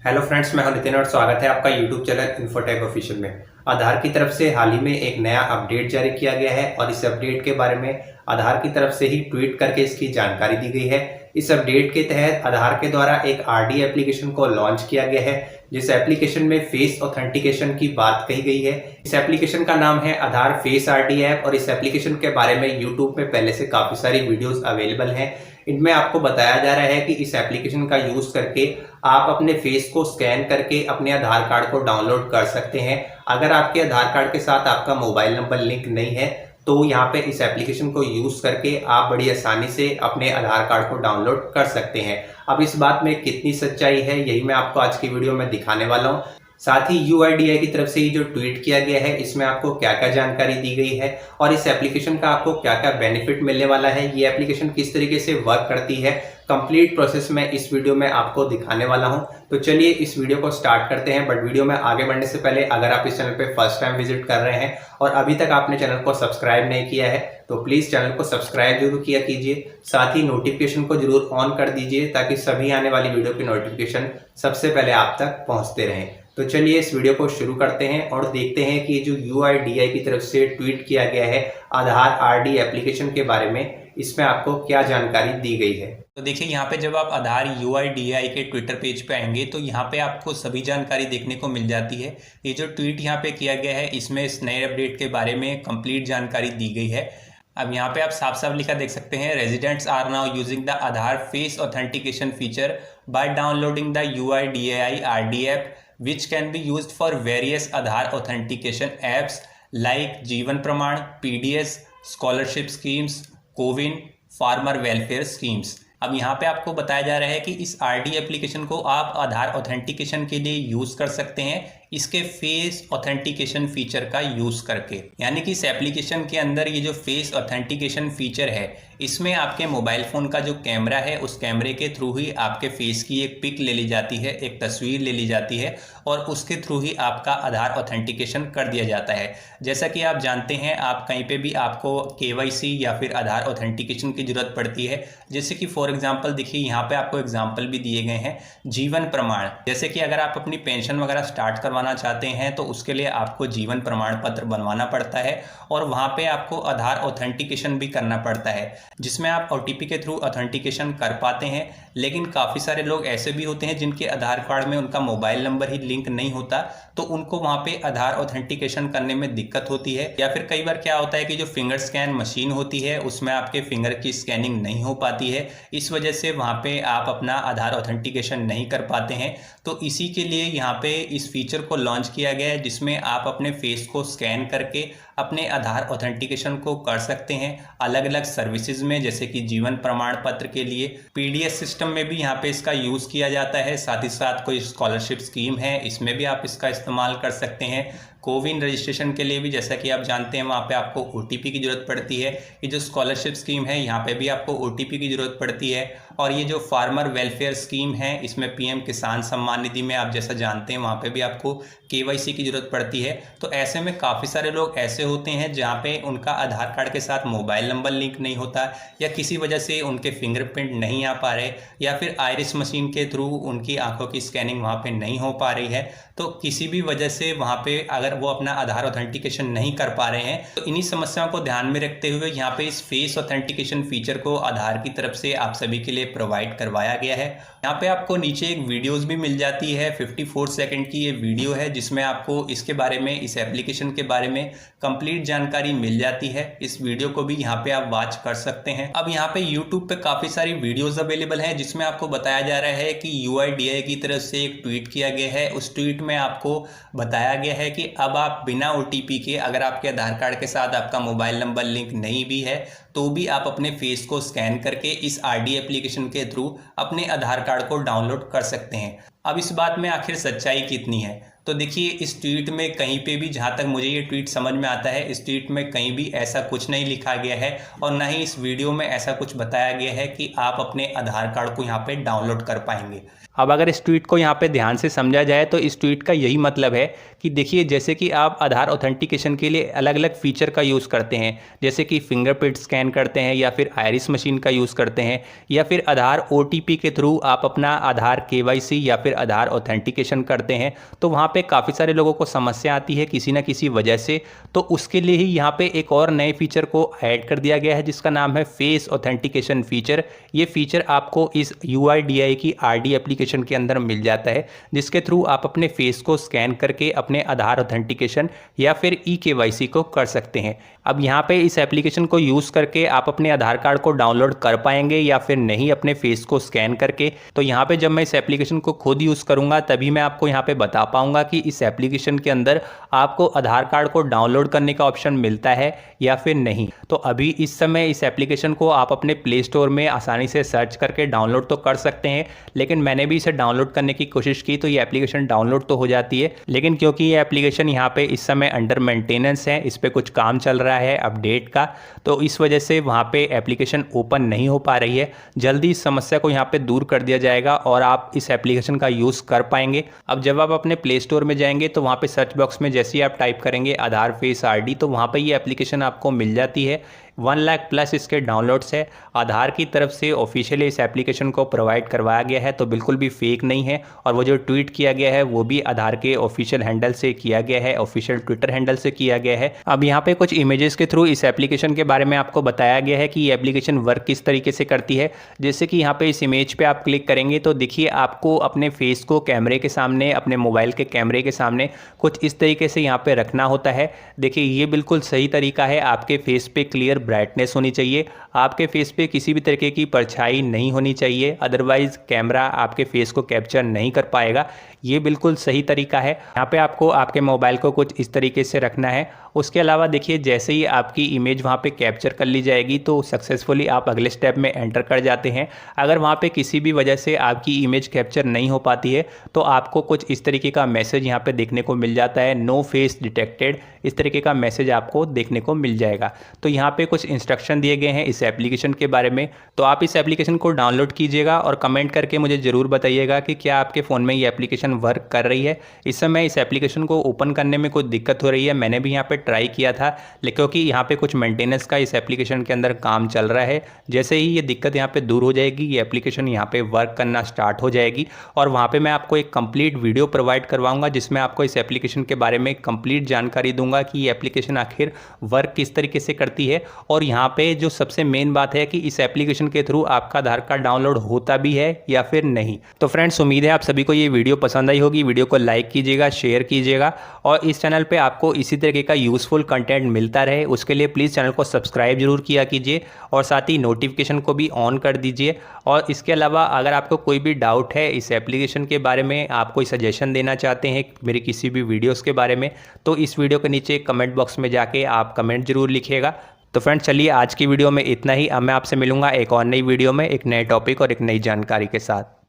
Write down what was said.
Hello friends, मैं हूं नितिन और स्वागत है आपका यूट्यूब चैनल इन्फोटेक ऑफिशियल में। आधार की तरफ से हाल ही में एक नया अपडेट जारी किया गया है और इस अपडेट के बारे में आधार की तरफ से ही ट्वीट करके इसकी जानकारी दी गई है। इस अपडेट के तहत आधार के द्वारा एक आरडी एप्लीकेशन को लॉन्च किया गया है, जिस एप्लीकेशन में फेस ऑथेंटिकेशन की बात कही गई है। इस एप्लीकेशन का नाम है आधार फेस आरडी ऐप और इस एप्लीकेशन के बारे में यूट्यूब में पहले से काफी सारी वीडियोस अवेलेबल हैं। इनमें आपको बताया जा रहा है कि इस एप्लीकेशन का यूज करके आप अपने फेस को स्कैन करके अपने आधार कार्ड को डाउनलोड कर सकते हैं। अगर आपके आधार कार्ड के साथ आपका मोबाइल नंबर लिंक नहीं है तो यहाँ पे इस एप्लीकेशन को यूज करके आप बड़ी आसानी से अपने आधार कार्ड को डाउनलोड कर सकते हैं। अब इस बात में कितनी सच्चाई है यही मैं आपको आज की वीडियो में दिखाने वाला हूँ। साथ ही यूआईडीआई की तरफ से ही जो ट्वीट किया गया है इसमें आपको क्या क्या जानकारी दी गई है और इस एप्लीकेशन का आपको क्या क्या बेनिफिट मिलने वाला है, ये एप्लीकेशन किस तरीके से वर्क करती है, कंप्लीट प्रोसेस में इस वीडियो में आपको दिखाने वाला हूं। तो चलिए इस वीडियो को स्टार्ट करते हैं। बट वीडियो में आगे बढ़ने से पहले अगर आप इस चैनल पे फर्स्ट टाइम विजिट कर रहे हैं और अभी तक आपने चैनल को सब्सक्राइब नहीं किया है तो प्लीज चैनल को सब्सक्राइब जरूर किया कीजिए। साथ ही नोटिफिकेशन को जरूर ऑन कर दीजिए ताकि सभी आने वाली वीडियो की नोटिफिकेशन सबसे पहले आप तक पहुंचते रहें। तो चलिए इस वीडियो को शुरू करते हैं और देखते हैं कि जो यूआईडीआई की तरफ से ट्वीट किया गया है आधार आरडी एप्लीकेशन के बारे में, इसमें आपको क्या जानकारी दी गई है। तो देखिए यहाँ पे जब आप आधार यूआईडीआई के ट्विटर पेज पे आएंगे तो यहाँ पे आपको सभी जानकारी देखने को मिल जाती है। ये जो ट्वीट यहाँ पे किया गया है इसमें इस नए अपडेट के बारे में कंप्लीट जानकारी दी गई है। अब यहाँ पे आप साफ साफ लिखा देख सकते हैं, residents are now using the Aadhaar face authentication feature by downloading the UIDAI RD app which can be used for various Aadhaar authentication apps like जीवन प्रमाण, PDS, scholarship schemes, CoWIN, farmer welfare schemes. अब यहाँ पे आपको बताया जा रहा है कि इस आरडी एप्लीकेशन को आप आधार ऑथेंटिकेशन के लिए यूज कर सकते हैं इसके फेस ऑथेंटिकेशन फीचर का यूज करके। यानी कि इस एप्लीकेशन के अंदर ये जो फेस ऑथेंटिकेशन फीचर है इसमें आपके मोबाइल फोन का जो कैमरा है उस कैमरे के थ्रू ही आपके फेस की एक पिक ले ली जाती है, एक तस्वीर ले ली जाती है और उसके थ्रू ही आपका आधार ऑथेंटिकेशन कर दिया जाता है। जैसा कि आप जानते हैं आप कहीं पे भी आपको केवाईसी या फिर आधार ऑथेंटिकेशन की जरूरत पड़ती है। जैसे कि फॉर एग्जांपल देखिए यहाँ पे आपको एग्जांपल भी दिए गए हैं, जीवन प्रमाण। जैसे कि अगर आप अपनी पेंशन वगैरह स्टार्ट करवाना चाहते हैं तो उसके लिए आपको जीवन प्रमाण पत्र बनवाना पड़ता है और वहाँ पे आपको आधार ऑथेंटिकेशन भी करना पड़ता है जिसमें आप ओटीपी के थ्रू ऑथेंटिकेशन कर पाते हैं। लेकिन काफ़ी सारे लोग ऐसे भी होते हैं जिनके आधार कार्ड में उनका मोबाइल नंबर ही लिंक नहीं होता तो उनको वहाँ पे आधार ऑथेंटिकेशन करने में दिक्कत होती है। या फिर कई बार क्या होता है कि जो फिंगर स्कैन मशीन होती है उसमें आपके फिंगर की स्कैनिंग नहीं हो पाती है, इस वजह से वहाँ पे आप अपना आधार ऑथेंटिकेशन नहीं कर पाते हैं। तो इसी के लिए यहाँ पे इस फीचर को लॉन्च किया गया है जिसमें आप अपने फेस को स्कैन करके अपने आधार ऑथेंटिकेशन को कर सकते हैं अलग अलग सर्विसेज में, जैसे कि जीवन प्रमाण पत्र के लिए, पीडीएस सिस्टम में भी यहाँ पे इसका यूज़ किया जाता है। साथ ही साथ कोई स्कॉलरशिप स्कीम है इसमें भी आप इसका इस्तेमाल कर सकते हैं। कोविन रजिस्ट्रेशन के लिए भी जैसा कि आप जानते हैं वहाँ पे आपको ओटीपी की ज़रूरत पड़ती है। ये जो स्कॉलरशिप स्कीम है यहाँ पे भी आपको ओटीपी की ज़रूरत पड़ती है। और ये जो फार्मर वेलफेयर स्कीम है इसमें पीएम किसान सम्मान निधि में आप जैसा जानते हैं वहाँ पे भी आपको केवाईसी की ज़रूरत पड़ती है। तो ऐसे में काफ़ी सारे लोग ऐसे होते हैं जहाँ पे उनका आधार कार्ड के साथ मोबाइल नंबर लिंक नहीं होता या किसी वजह से उनके फिंगरप्रिंट नहीं आ पा रहे या फिर आइरिस मशीन के थ्रू उनकी आंखों की स्कैनिंग वहाँ पे नहीं हो पा रही है। तो किसी भी वजह से वहाँ पे अगर वो अपना आधार ऑथेंटिकेशन नहीं कर पा रहे हैं तो इन्हीं समस्याओं को ध्यान में रखते हुए यहाँ पे इस फेस ऑथेंटिकेशन फीचर को आधार की तरफ से आप सभी के लिए प्रोवाइड करवाया गया है। यहाँ पे आपको नीचे एक वीडियोस भी मिल जाती है, 54 सेकंड की ये वीडियो है जिसमें आपको इसके बारे में, इस एप्लीकेशन के बारे में कंप्लीट जानकारी मिल जाती है। इस वीडियो को भी यहाँ पे आप वॉच कर सकते हैं। अब यहाँ पे यूट्यूब पे काफ़ी सारी वीडियोस अवेलेबल हैं जिसमें आपको बताया जा रहा है कि यूआईडीआई की तरफ से एक ट्वीट किया गया है। उस ट्वीट में आपको बताया गया है कि अब आप बिना ओटीपी के, अगर आपके आधार कार्ड के साथ आपका मोबाइल नंबर लिंक नहीं भी है तो भी आप अपने फेस को स्कैन करके इस आरडी एप्लीकेशन के थ्रू अपने आधार कार्ड को डाउनलोड कर सकते हैं। अब इस बात में आखिर सच्चाई कितनी है, तो देखिए इस ट्वीट में कहीं पे भी, जहाँ तक मुझे ये ट्वीट समझ में आता है, इस ट्वीट में कहीं भी ऐसा कुछ नहीं लिखा गया है और ना ही इस वीडियो में ऐसा कुछ बताया गया है कि आप अपने आधार कार्ड को यहाँ पे डाउनलोड कर पाएंगे। अब अगर इस ट्वीट को यहाँ पे ध्यान से समझा जाए तो इस ट्वीट का यही मतलब है कि देखिए, जैसे कि आप आधार ऑथेंटिकेशन के लिए अलग अलग फीचर का यूज़ करते हैं, जैसे कि फिंगरप्रिंट स्कैन करते हैं या फिर आयरिस मशीन का यूज़ करते हैं या फिर आधार OTP के थ्रू आप अपना आधार KYC या फिर आधार ऑथेंटिकेशन करते हैं, तो वहाँ पे काफ़ी सारे लोगों को समस्या आती है किसी ना किसी वजह से। तो उसके लिए ही यहाँ पे एक और नए फीचर को ऐड कर दिया गया है जिसका नाम है फेस ऑथेंटिकेशन फीचर। ये फीचर आपको इस UIDAI की RD एप्लीकेशन के अंदर मिल जाता है, जिसके थ्रू आप अपने फेस को स्कैन करके अपने आधार ऑथेंटिकेशन या फिर eKYC को कर सकते हैं। अब यहाँ पे इस एप्लीकेशन को यूज़ करके आप अपने आधार कार्ड को डाउनलोड कर पाएंगे या फिर नहीं अपने फेस को स्कैन करके। तो यहाँ पे जब मैं इस एप्लीकेशन को खुद यूज़ करूँगा तभी मैं आपको यहाँ पे बता पाऊँगा कि इस एप्लीकेशन के अंदर आपको आधार कार्ड को डाउनलोड करने का ऑप्शन मिलता है या फिर नहीं। तो अभी इस समय इस एप्लीकेशन को आप अपने प्ले स्टोर में आसानी से सर्च करके डाउनलोड तो कर सकते हैं, लेकिन मैंने भी इसे डाउनलोड करने की कोशिश की तो ये एप्लीकेशन डाउनलोड तो हो जाती है, लेकिन क्योंकि ये एप्लीकेशन यहाँ पे इस समय अंडर मेंटेनेंस है, इस पर कुछ काम चल रहा है अपडेट का, तो इस वजह से वहाँ पे एप्लीकेशन ओपन नहीं हो पा रही है। जल्दी इस समस्या को यहाँ पे दूर कर दिया जाएगा और आप इस एप्लीकेशन का यूज़ कर पाएंगे। अब जब आप अपने प्ले स्टोर में जाएंगे तो वहाँ पे सर्च बॉक्स में जैसे ही आप टाइप करेंगे आधार फेस RD, तो वहाँ पे ये एप्लीकेशन आपको मिल जाती है। 1 लाख प्लस इसके डाउनलोड्स है। आधार की तरफ से ऑफिशियली इस एप्लीकेशन को प्रोवाइड करवाया गया है, तो बिल्कुल भी फेक नहीं है। और वो जो ट्वीट किया गया है वो भी आधार के ऑफिशियल हैंडल से किया गया है, ऑफिशियल ट्विटर हैंडल से किया गया है। अब यहाँ पे कुछ इमेजेस के थ्रू इस एप्लीकेशन के बारे में आपको बताया गया है कि ये एप्लीकेशन वर्क किस तरीके से करती है। जैसे कि यहाँ पे इस इमेज पे आप क्लिक करेंगे तो देखिए आपको अपने फेस को कैमरे के सामने, अपने मोबाइल के कैमरे के सामने कुछ इस तरीके से यहाँ पे रखना होता है। देखिए ये बिल्कुल सही तरीका है। आपके फेस पे क्लियर ब्राइटनेस होनी चाहिए, आपके फेस पे किसी भी तरीके की परछाई नहीं होनी चाहिए, अदरवाइज कैमरा आपके फेस को कैप्चर नहीं कर पाएगा। ये बिल्कुल सही तरीका है। यहाँ पे आपको आपके मोबाइल को कुछ इस तरीके से रखना है। उसके अलावा देखिए जैसे ही आपकी इमेज वहाँ पे कैप्चर कर ली जाएगी तो सक्सेसफुली आप अगले स्टेप में एंटर कर जाते हैं। अगर वहाँ पे किसी भी वजह से आपकी इमेज कैप्चर नहीं हो पाती है तो आपको कुछ इस तरीके का मैसेज यहाँ पे देखने को मिल जाता है, नो फेस डिटेक्टेड, इस तरीके का मैसेज आपको देखने को मिल जाएगा। तो यहाँ पे कुछ इंस्ट्रक्शन दिए गए हैं इस एप्लीकेशन के बारे में, तो आप इस एप्लीकेशन को डाउनलोड कीजिएगा और कमेंट करके मुझे ज़रूर बताइएगा कि क्या आपके फ़ोन में ये एप्लीकेशन वर्क कर रही है। इस समय इस एप्लीकेशन को ओपन करने में कोई दिक्कत हो रही है, मैंने भी यहाँ पे ट्राई किया था, लेकिन क्योंकि यहाँ पे कुछ मेंटेनेंस का इस एप्लीकेशन के अंदर काम चल रहा है। जैसे ही ये दिक्कत यहाँ पे दूर हो जाएगी, ये एप्लीकेशन यहाँ पे वर्क करना स्टार्ट हो जाएगी और वहाँ पे मैं आपको एक कंप्लीट वीडियो प्रोवाइड करवाऊंगा जिसमें आपको इस एप्लीकेशन के बारे में कंप्लीट जानकारी दूंगा कि ये एप्लीकेशन आखिर वर्क किस तरीके से करती है। और यहाँ पे जो सबसे मेन बात है कि इस एप्लीकेशन के थ्रू आपका आधार कार्ड डाउनलोड होता भी है या फिर नहीं। तो फ्रेंड्स, उम्मीद है आप सभी को ये वीडियो पसंद आई होगी। वीडियो को लाइक कीजिएगा, शेयर कीजिएगा और इस चैनल पे आपको इसी तरीके का यूजफुल कंटेंट मिलता रहे उसके लिए प्लीज़ चैनल को सब्सक्राइब जरूर किया कीजिए और साथ ही नोटिफिकेशन को भी ऑन कर दीजिए। और इसके अलावा अगर आपको कोई भी डाउट है इस एप्लीकेशन के बारे में, आप कोई सजेशन देना चाहते हैं मेरी किसी भी वीडियोस के बारे में, तो इस वीडियो के नीचे कमेंट बॉक्स में जाके आप कमेंट जरूर लिखिएगा। तो फ्रेंड्स चलिए आज की वीडियो में इतना ही। अब मैं आपसे मिलूंगा एक और नई वीडियो में एक नए टॉपिक और एक नई जानकारी के साथ।